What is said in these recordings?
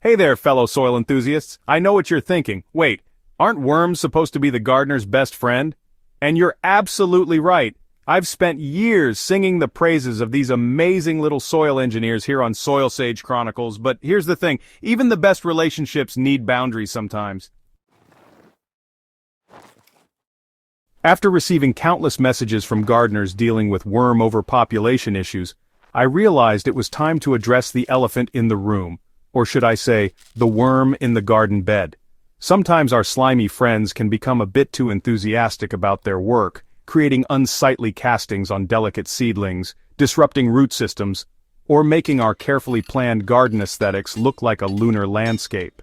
Hey there, fellow soil enthusiasts. I know what you're thinking. Wait, aren't worms supposed to be the gardener's best friend? And you're absolutely right. I've spent years singing the praises of these amazing little soil engineers here on Soilsage Chronicles, but here's the thing, even the best relationships need boundaries sometimes. After receiving countless messages from gardeners dealing with worm overpopulation issues, I realized it was time to address the elephant in the room. Or should I say, the worm in the garden bed. Sometimes our slimy friends can become a bit too enthusiastic about their work, creating unsightly castings on delicate seedlings, disrupting root systems, or making our carefully planned garden aesthetics look like a lunar landscape.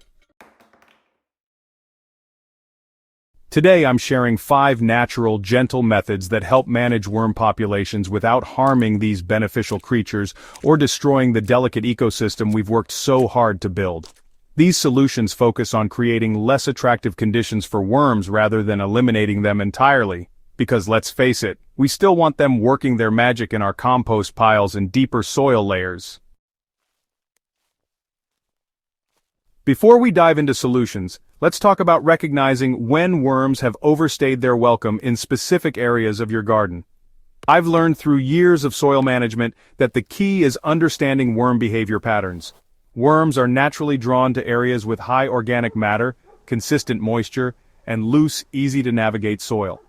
Today I'm sharing 5 natural, gentle methods that help manage worm populations without harming these beneficial creatures or destroying the delicate ecosystem we've worked so hard to build. These solutions focus on creating less attractive conditions for worms rather than eliminating them entirely. Because let's face it, we still want them working their magic in our compost piles and deeper soil layers. Before we dive into solutions, let's talk about recognizing when worms have overstayed their welcome in specific areas of your garden. I've learned through years of soil management that the key is understanding worm behavior patterns. Worms are naturally drawn to areas with high organic matter, consistent moisture, and loose, easy-to-navigate soil.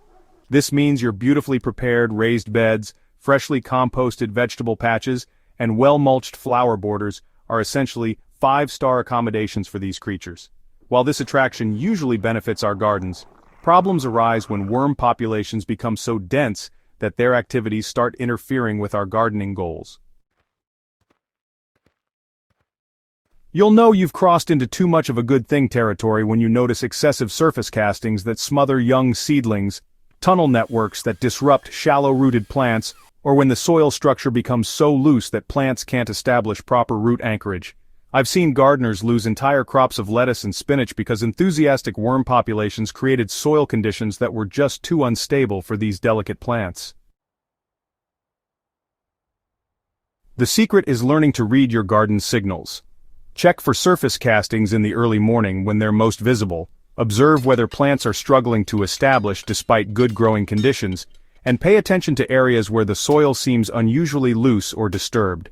This means your beautifully prepared raised beds, freshly composted vegetable patches, and well-mulched flower borders are essentially 5-star accommodations for these creatures. While this attraction usually benefits our gardens, problems arise when worm populations become so dense that their activities start interfering with our gardening goals. You'll know you've crossed into too much of a good thing territory when you notice excessive surface castings that smother young seedlings, tunnel networks that disrupt shallow-rooted plants, or when the soil structure becomes so loose that plants can't establish proper root anchorage. I've seen gardeners lose entire crops of lettuce and spinach because enthusiastic worm populations created soil conditions that were just too unstable for these delicate plants. The secret is learning to read your garden's signals. Check for surface castings in the early morning when they're most visible, observe whether plants are struggling to establish despite good growing conditions, and pay attention to areas where the soil seems unusually loose or disturbed.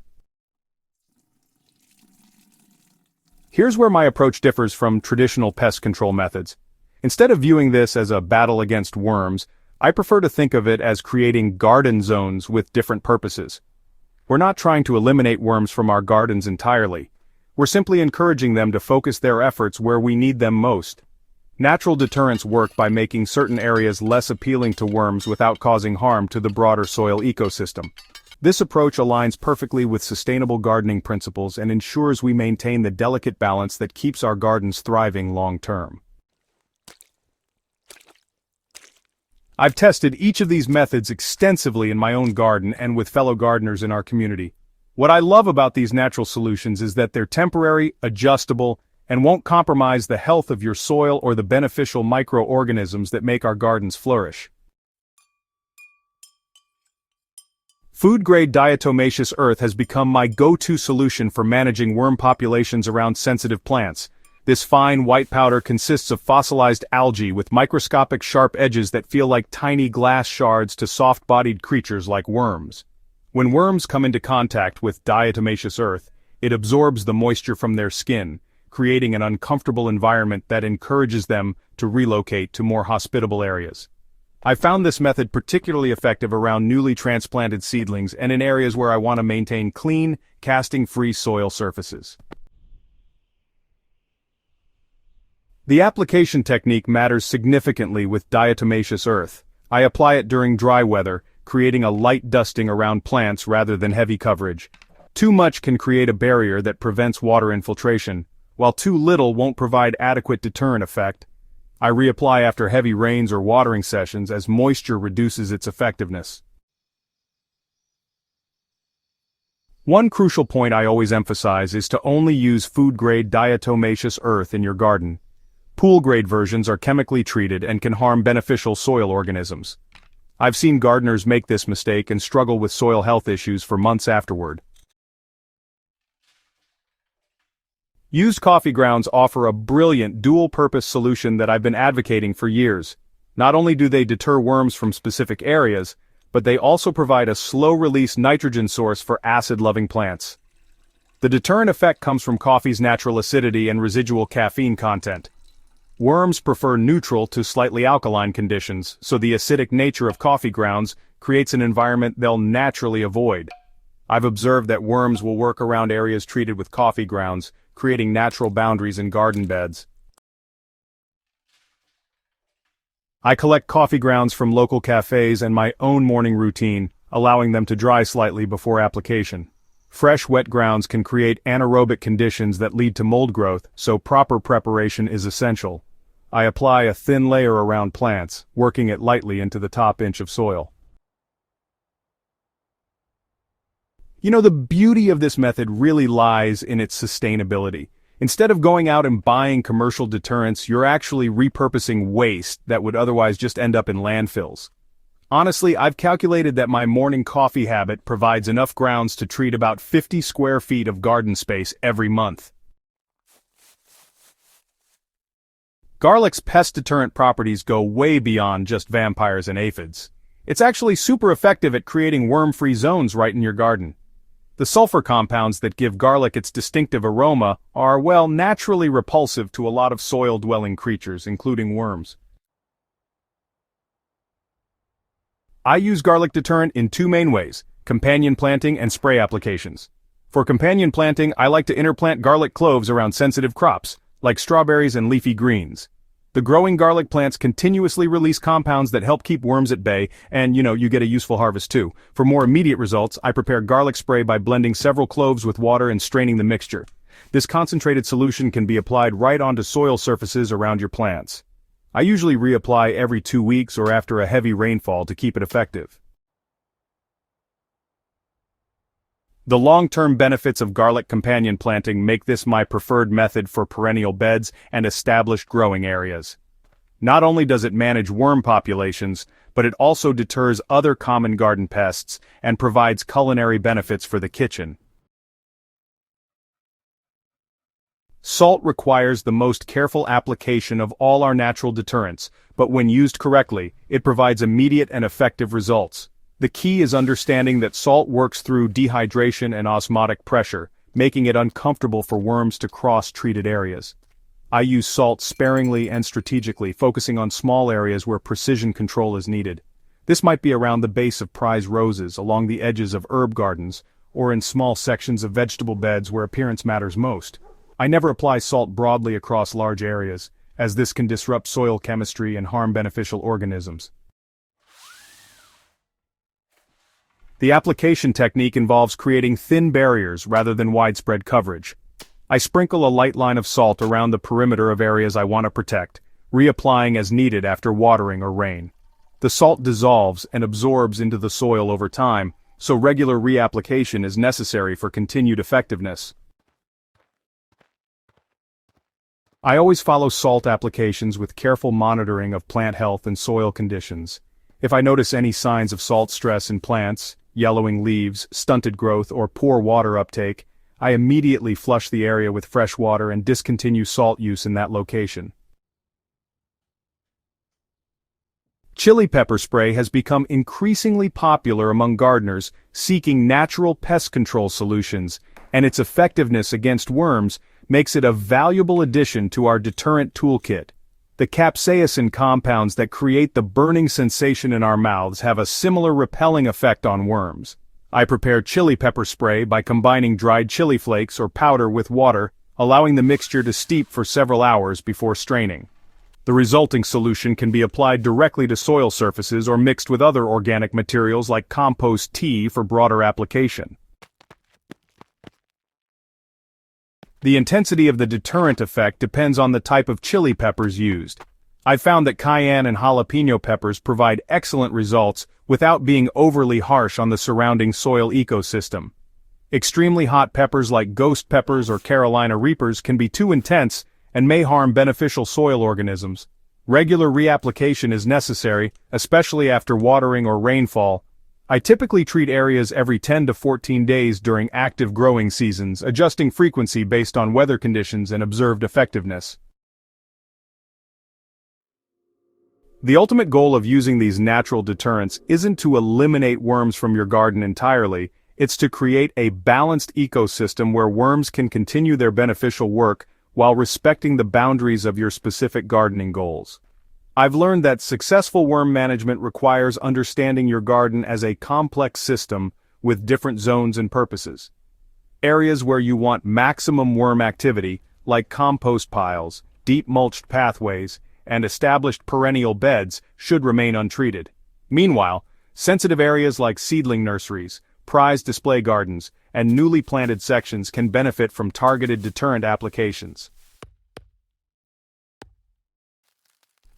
Here's where my approach differs from traditional pest control methods. Instead of viewing this as a battle against worms, I prefer to think of it as creating garden zones with different purposes. We're not trying to eliminate worms from our gardens entirely. We're simply encouraging them to focus their efforts where we need them most. Natural deterrents work by making certain areas less appealing to worms without causing harm to the broader soil ecosystem. This approach aligns perfectly with sustainable gardening principles and ensures we maintain the delicate balance that keeps our gardens thriving long-term. I've tested each of these methods extensively in my own garden and with fellow gardeners in our community. What I love about these natural solutions is that they're temporary, adjustable, and won't compromise the health of your soil or the beneficial microorganisms that make our gardens flourish. Food-grade diatomaceous earth has become my go-to solution for managing worm populations around sensitive plants. This fine white powder consists of fossilized algae with microscopic sharp edges that feel like tiny glass shards to soft-bodied creatures like worms. When worms come into contact with diatomaceous earth, it absorbs the moisture from their skin, creating an uncomfortable environment that encourages them to relocate to more hospitable areas. I found this method particularly effective around newly transplanted seedlings and in areas where I want to maintain clean, casting-free soil surfaces. The application technique matters significantly with diatomaceous earth. I apply it during dry weather, creating a light dusting around plants rather than heavy coverage. Too much can create a barrier that prevents water infiltration, while too little won't provide adequate deterrent effect. I reapply after heavy rains or watering sessions as moisture reduces its effectiveness. One crucial point I always emphasize is to only use food-grade diatomaceous earth in your garden. Pool-grade versions are chemically treated and can harm beneficial soil organisms. I've seen gardeners make this mistake and struggle with soil health issues for months afterward. Used coffee grounds offer a brilliant dual-purpose solution that I've been advocating for years. Not only do they deter worms from specific areas, but they also provide a slow-release nitrogen source for acid-loving plants. The deterrent effect comes from coffee's natural acidity and residual caffeine content. Worms prefer neutral to slightly alkaline conditions, so the acidic nature of coffee grounds creates an environment they'll naturally avoid. I've observed that worms will work around areas treated with coffee grounds, creating natural boundaries in garden beds. I collect coffee grounds from local cafes and my own morning routine, allowing them to dry slightly before application. Fresh, wet grounds can create anaerobic conditions that lead to mold growth, so proper preparation is essential. I apply a thin layer around plants, working it lightly into the top inch of soil. The beauty of this method really lies in its sustainability. Instead of going out and buying commercial deterrents, you're actually repurposing waste that would otherwise just end up in landfills. Honestly, I've calculated that my morning coffee habit provides enough grounds to treat about 50 square feet of garden space every month. Garlic's pest deterrent properties go way beyond just vampires and aphids. It's actually super effective at creating worm-free zones right in your garden. The sulfur compounds that give garlic its distinctive aroma are, well, naturally repulsive to a lot of soil-dwelling creatures, including worms. I use garlic deterrent in two main ways: companion planting and spray applications. For companion planting, I like to interplant garlic cloves around sensitive crops, like strawberries and leafy greens. The growing garlic plants continuously release compounds that help keep worms at bay, and you get a useful harvest too. For more immediate results, I prepare garlic spray by blending several cloves with water and straining the mixture. This concentrated solution can be applied right onto soil surfaces around your plants. I usually reapply every 2 weeks or after a heavy rainfall to keep it effective. The long-term benefits of garlic companion planting make this my preferred method for perennial beds and established growing areas. Not only does it manage worm populations, but it also deters other common garden pests and provides culinary benefits for the kitchen. Salt requires the most careful application of all our natural deterrents, but when used correctly, it provides immediate and effective results. The key is understanding that salt works through dehydration and osmotic pressure, making it uncomfortable for worms to cross treated areas. I use salt sparingly and strategically, focusing on small areas where precision control is needed. This might be around the base of prize roses, along the edges of herb gardens, or in small sections of vegetable beds where appearance matters most. I never apply salt broadly across large areas, as this can disrupt soil chemistry and harm beneficial organisms. The application technique involves creating thin barriers rather than widespread coverage. I sprinkle a light line of salt around the perimeter of areas I want to protect, reapplying as needed after watering or rain. The salt dissolves and absorbs into the soil over time, so regular reapplication is necessary for continued effectiveness. I always follow salt applications with careful monitoring of plant health and soil conditions. If I notice any signs of salt stress in plants, yellowing leaves, stunted growth, or poor water uptake, I immediately flush the area with fresh water and discontinue salt use in that location. Chili pepper spray has become increasingly popular among gardeners seeking natural pest control solutions, and its effectiveness against worms makes it a valuable addition to our deterrent toolkit. The capsaicin compounds that create the burning sensation in our mouths have a similar repelling effect on worms. I prepare chili pepper spray by combining dried chili flakes or powder with water, allowing the mixture to steep for several hours before straining. The resulting solution can be applied directly to soil surfaces or mixed with other organic materials like compost tea for broader application. The intensity of the deterrent effect depends on the type of chili peppers used. I've found that cayenne and jalapeno peppers provide excellent results without being overly harsh on the surrounding soil ecosystem. Extremely hot peppers like ghost peppers or Carolina reapers can be too intense and may harm beneficial soil organisms. Regular reapplication is necessary, especially after watering or rainfall. I typically treat areas every 10 to 14 days during active growing seasons, adjusting frequency based on weather conditions and observed effectiveness. The ultimate goal of using these natural deterrents isn't to eliminate worms from your garden entirely, it's to create a balanced ecosystem where worms can continue their beneficial work while respecting the boundaries of your specific gardening goals. I've learned that successful worm management requires understanding your garden as a complex system with different zones and purposes. Areas where you want maximum worm activity, like compost piles, deep mulched pathways, and established perennial beds, should remain untreated. Meanwhile, sensitive areas like seedling nurseries, prize display gardens, and newly planted sections can benefit from targeted deterrent applications.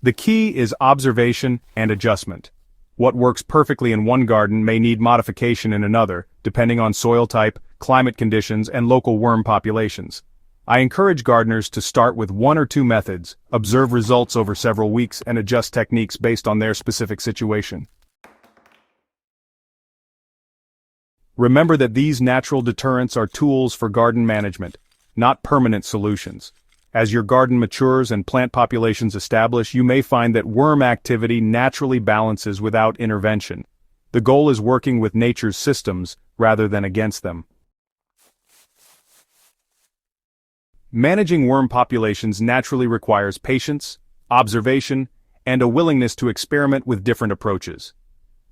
The key is observation and adjustment. What works perfectly in one garden may need modification in another, depending on soil type, climate conditions, and local worm populations. I encourage gardeners to start with one or two methods, observe results over several weeks, and adjust techniques based on their specific situation. Remember that these natural deterrents are tools for garden management, not permanent solutions. As your garden matures and plant populations establish, you may find that worm activity naturally balances without intervention. The goal is working with nature's systems rather than against them. Managing worm populations naturally requires patience, observation, and a willingness to experiment with different approaches.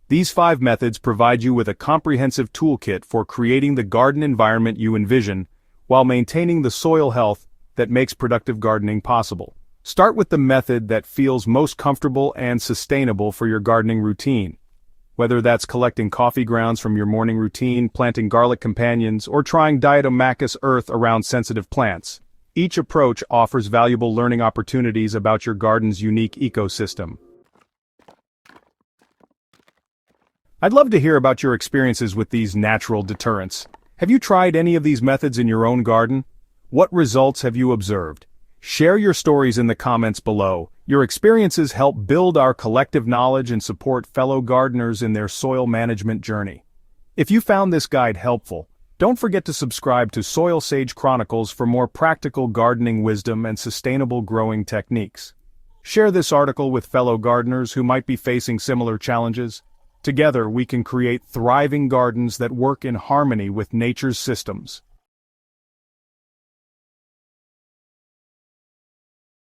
These 5 methods provide you with a comprehensive toolkit for creating the garden environment you envision, while maintaining the soil health that makes productive gardening possible. Start with the method that feels most comfortable and sustainable for your gardening routine. Whether that's collecting coffee grounds from your morning routine, planting garlic companions, or trying diatomaceous earth around sensitive plants, each approach offers valuable learning opportunities about your garden's unique ecosystem. I'd love to hear about your experiences with these natural deterrents. Have you tried any of these methods in your own garden? What results have you observed? Share your stories in the comments below. Your experiences help build our collective knowledge and support fellow gardeners in their soil management journey. If you found this guide helpful, don't forget to subscribe to Soilsage Chronicles for more practical gardening wisdom and sustainable growing techniques. Share this article with fellow gardeners who might be facing similar challenges. Together we can create thriving gardens that work in harmony with nature's systems.